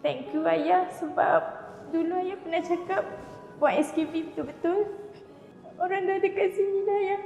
Thank you ayah sebab dulu ayah pernah cakap buat SKB betul-betul. Orang dah dekat sini dah ayah.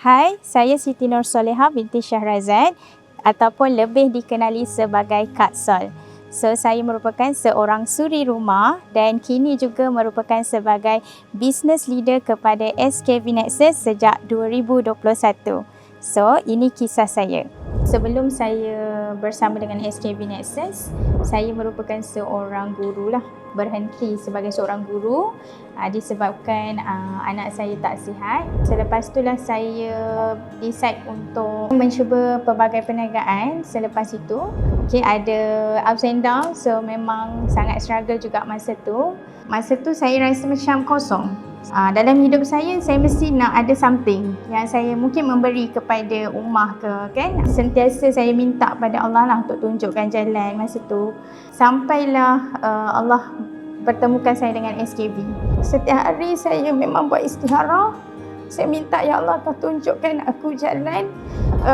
Hai, saya Siti Nur Soleha binti Syahrazad ataupun lebih dikenali sebagai Kak Sol. So, saya merupakan seorang suri rumah dan kini juga merupakan sebagai business leader kepada SKB Nexus sejak 2021. So, ini kisah saya. Sebelum saya bersama dengan SKB Nexus, saya merupakan seorang guru lah. Berhenti sebagai seorang guru disebabkan anak saya tak sihat. Selepas itulah saya decide untuk mencuba pelbagai perniagaan selepas itu. Okay, ada ups and downs, so memang sangat struggle juga masa tu. Masa tu saya rasa macam kosong. Dalam hidup saya mesti nak ada something yang saya mungkin memberi kepada ummah ke, kan. Sentiasa saya minta pada Allah lah untuk tunjukkan jalan masa tu. Sampailah Allah pertemukan saya dengan SKB. Setiap hari saya memang buat istikharah. Saya minta, ya Allah, kau tunjukkan aku jalan.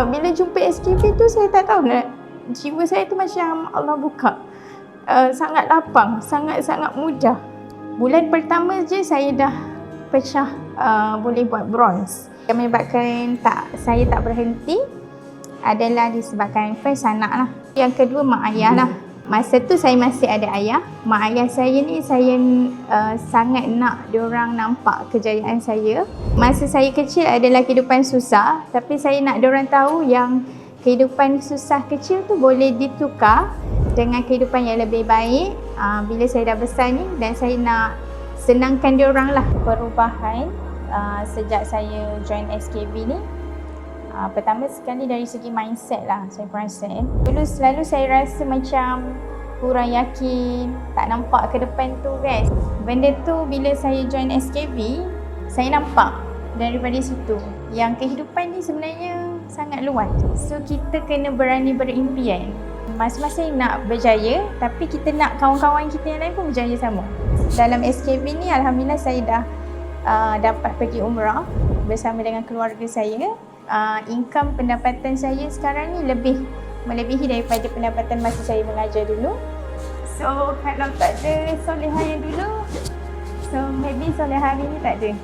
Bila jumpa SKB tu saya tak tahu nak, jiwa saya tu macam Allah buka. Sangat lapang, sangat-sangat mudah. Bulan pertama je saya dah pecah boleh buat bronze. Yang menyebabkan saya tak berhenti adalah disebabkan first anak lah. Yang kedua mak ayah lah. Masa tu saya masih ada ayah. Mak ayah saya ni saya sangat nak diorang nampak kejayaan saya. Masa saya kecil adalah kehidupan susah, tapi saya nak diorang tahu yang kehidupan susah kecil tu boleh ditukar dengan kehidupan yang lebih baik bila saya dah besar ni, dan saya nak senangkan diorang lah. Perubahan sejak saya join SKB ni, pertama sekali dari segi mindset lah saya perasan. Dulu selalu saya rasa macam kurang yakin, tak nampak ke depan tu, kan. Benda tu bila saya join SKB, saya nampak daripada situ yang kehidupan ni sebenarnya sangat luas. So kita kena berani berimpian. Masing-masing nak berjaya, tapi kita nak kawan-kawan kita yang lain pun berjaya sama. Dalam SKB ni alhamdulillah saya dah dapat pergi umrah bersama dengan keluarga saya. Income pendapatan saya sekarang ni lebih melebihi daripada pendapatan masa saya mengajar dulu. So kalau tak ada Soleha yang dulu, so maybe Soleha hari ni tak ada.